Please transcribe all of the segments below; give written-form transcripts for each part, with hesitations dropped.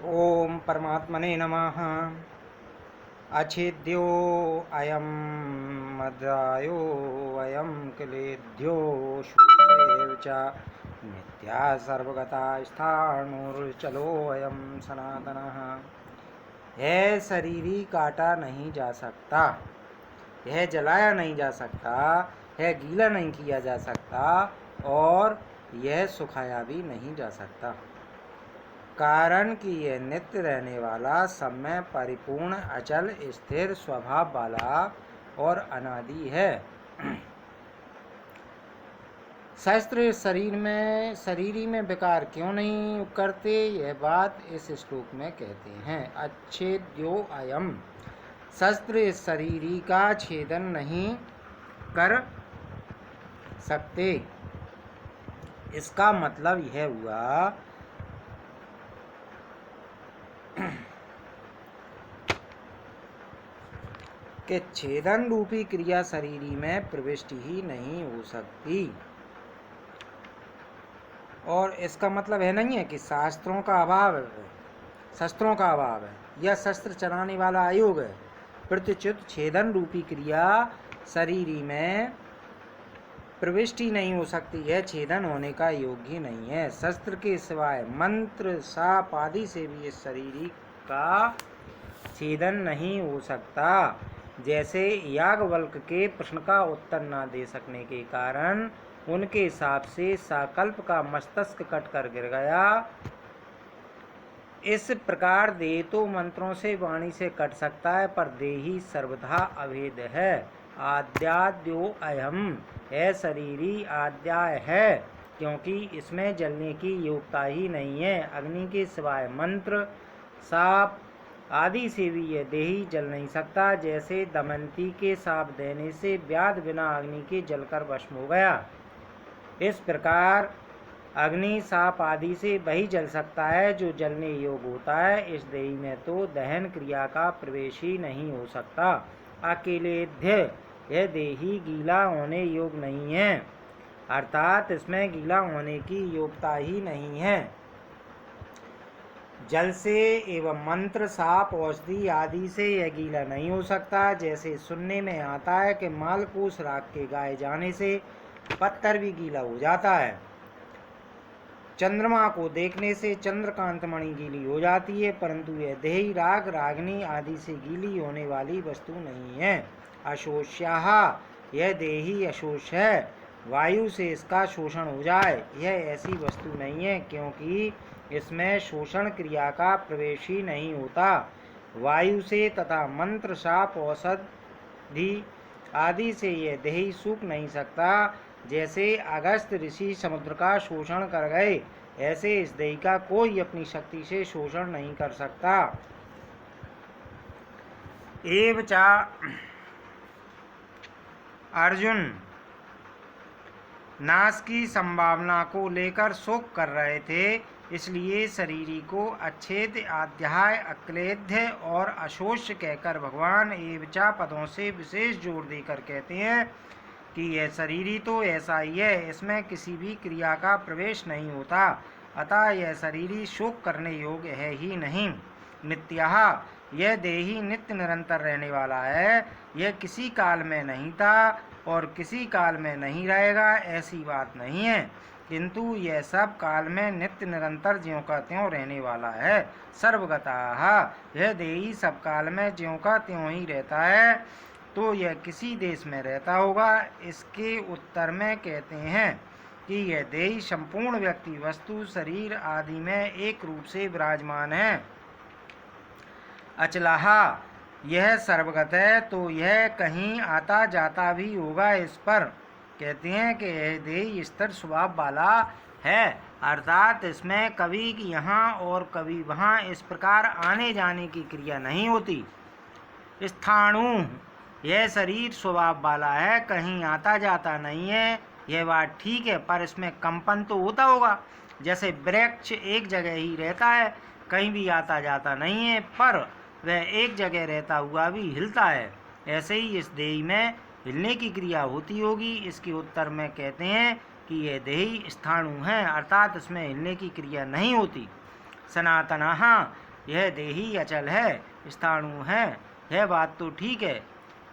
ओम परमात्मने नमः। अच्छेद्यो अयं मदायो अयं क्लेद्यो शुद्धेव च नित्या सर्वगता स्थाणुर्चलो अयं सनातनः। यह शरीरी काटा नहीं जा सकता, यह जलाया नहीं जा सकता, यह गीला नहीं किया जा सकता और यह सुखाया भी नहीं जा सकता, कारण कि यह नित्य रहने वाला, सब में परिपूर्ण, अचल, स्थिर स्वभाव वाला और अनादि है। शस्त्र शरीरी में विकार क्यों नहीं करते, यह बात इस श्लोक में कहते हैं। अच्छेद्यो अयम, शस्त्र इस शरीरी का छेदन नहीं कर सकते। इसका मतलब यह हुआ कि छेदन रूपी क्रिया शरीरी में प्रविष्टि ही नहीं हो सकती। और इसका मतलब है नहीं है कि शस्त्रों का अभाव है या शस्त्र चलाने वाला अयोग है। प्रत्युत छेदन रूपी क्रिया शरीरी में प्रविष्टि नहीं हो सकती है, छेदन होने का योग्य नहीं है। शस्त्र के सिवाय मंत्र साप आदि से भी इस शरीरी का छेदन नहीं हो सकता। जैसे याज्ञवल्क्य के प्रश्न का उत्तर न दे सकने के कारण उनके हिसाब से साकल्प का मस्तक कट कर गिर गया, इस प्रकार देह तो मंत्रों से वाणी से कट सकता है, पर देही सर्वथा अभेद है। आद्याद्यो अयम, है शरीरी आद्याय है, क्योंकि इसमें जलने की योग्यता ही नहीं है। अग्नि के सिवाय मंत्र साप आदि से भी यह देही जल नहीं सकता। जैसे दमयंती के साप देने से व्याध बिना अग्नि के जलकर भस्म हो गया, इस प्रकार अग्नि साप आदि से वही जल सकता है जो जलने योग्य होता है। इस देही में तो दहन क्रिया का प्रवेश ही नहीं हो सकता। अकेले यह देही गीला होने योग्य नहीं है, अर्थात इसमें गीला होने की योग्यता ही नहीं है। जल से एवं मंत्र साप औषधि आदि से यह गीला नहीं हो सकता। जैसे सुनने में आता है कि मालपूस राग के गाए जाने से पत्थर भी गीला हो जाता है, चंद्रमा को देखने से चंद्रकांत मणि गीली हो जाती है, परंतु यह देही राग रागनी आदि से गीली होने वाली वस्तु नहीं है। अशोष्याः, यह देही अशोष है, वायु से इसका शोषण हो जाए, यह ऐसी वस्तु नहीं है, क्योंकि इसमें शोषण क्रिया का प्रवेश ही नहीं होता। वायु से तथा मंत्र साप औषधि आदि से यह देही सूख नहीं सकता। जैसे अगस्त ऋषि समुद्र का शोषण कर गए, ऐसे इस देही का कोई अपनी शक्ति से शोषण नहीं कर सकता। एवचा अर्जुन नाश की संभावना को लेकर शोक कर रहे थे, इसलिए शरीरी को अच्छेद अध्याय अक्लेद्य और अशोष्य कहकर भगवान एवचा पदों से विशेष जोर देकर कहते हैं कि यह शरीरी तो ऐसा ही है, इसमें किसी भी क्रिया का प्रवेश नहीं होता, अतः यह शरीरी शोक करने योग्य है ही नहीं। नित्यः, यह देही नित्य निरंतर रहने वाला है, यह किसी काल में नहीं था और किसी काल में नहीं रहेगा, ऐसी बात नहीं है, किंतु यह सब काल में नित्य निरंतर ज्यों का त्यों रहने वाला है। सर्वगतः, यह देही सब काल में ज्यों का त्यों ही रहता है, तो यह किसी देश में रहता होगा। इसके उत्तर में कहते हैं कि यह देही संपूर्ण व्यक्ति वस्तु शरीर आदि में एक रूप से विराजमान है। अचलाहा, यह सर्वगत है, तो यह कहीं आता जाता भी होगा। इस पर कहते हैं कि यह देही स्थिर स्वभाव वाला है, अर्थात इसमें कभी यहाँ और कभी वहाँ इस प्रकार आने जाने की क्रिया नहीं होती। स्थाणु, यह शरीर स्वभाव वाला है, कहीं आता जाता नहीं है, यह बात ठीक है, पर इसमें कंपन तो होता होगा। जैसे वृक्ष एक जगह ही रहता है, कहीं भी आता जाता नहीं है, पर वह एक जगह रहता हुआ भी हिलता है, ऐसे ही इस देही में हिलने की क्रिया होती होगी। इसके उत्तर में कहते हैं कि यह देही स्थाणु है, अर्थात इसमें हिलने की क्रिया नहीं होती। सनातनः, यह देही अचल है, स्थाणु है। यह बात तो ठीक है,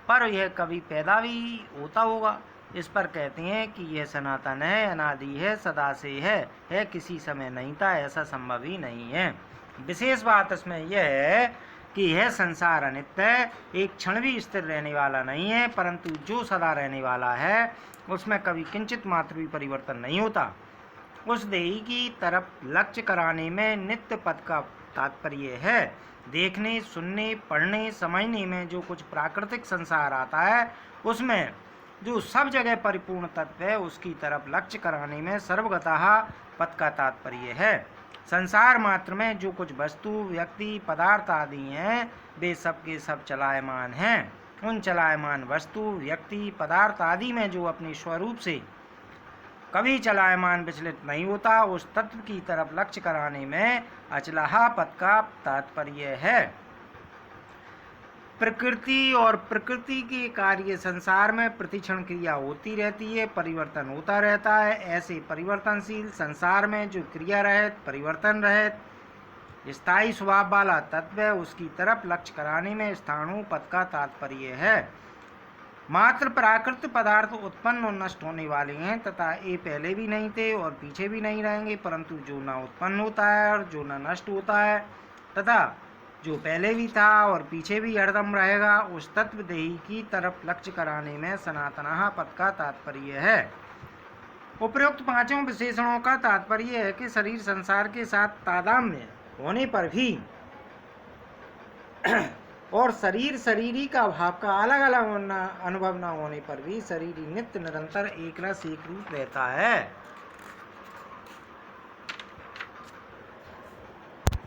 पर यह कभी पैदा भी होता होगा। इस पर कहते हैं कि यह सनातन है, अनादि है, सदा से है, किसी समय नहीं था, ऐसा संभव ही नहीं है। विशेष बात इसमें यह है कि यह संसार अनित्य है, एक क्षण भी स्थिर रहने वाला नहीं है, परंतु जो सदा रहने वाला है उसमें कभी किंचित मात्र भी परिवर्तन नहीं होता। उस देही की तरफ लक्ष्य कराने में नित्य पद का तात्पर्य है। देखने, सुनने, पढ़ने, समझने में जो कुछ प्राकृतिक संसार आता है उसमें जो सब जगह परिपूर्ण तत्व है उसकी तरफ लक्ष्य कराने में सर्वगतः पद का तात्पर्य है। संसार मात्र में जो कुछ वस्तु, व्यक्ति, पदार्थ आदि हैं वे सब के सब चलायमान हैं। उन चलायमान वस्तु, व्यक्ति, पदार्थ आदि में जो अपने स्वरूप से कभी चलायमान विचलित नहीं होता, उस तत्व की तरफ लक्ष्य कराने में अचलहा पद का तात्पर्य है। प्रकृति और प्रकृति के कार्य संसार में प्रतिक्षण क्रिया होती रहती है, परिवर्तन होता रहता है। ऐसे परिवर्तनशील संसार में जो क्रिया रहित, परिवर्तन रहित, स्थायी स्वभाव वाला तत्व है उसकी तरफ लक्ष्य कराने में स्थाणु पद का तात्पर्य है। मात्र प्राकृत पदार्थ उत्पन्न और नष्ट होने वाले हैं तथा ये पहले भी नहीं थे और पीछे भी नहीं रहेंगे, परंतु जो न उत्पन्न होता है और जो न नष्ट होता है तथा जो पहले भी था और पीछे भी हरदम रहेगा, उस तत्व देही की तरफ लक्ष्य कराने में सनातनः पद का तात्पर्य है। उपरोक्त पांचों विशेषणों का तात्पर्य है कि शरीर संसार के साथ तादात्म्य होने पर भी और शरीर शरीरी का भाव का अलग अलग अनुभव न होने पर भी शरीर नित्य निरंतर एक रस एक रूप रहता है।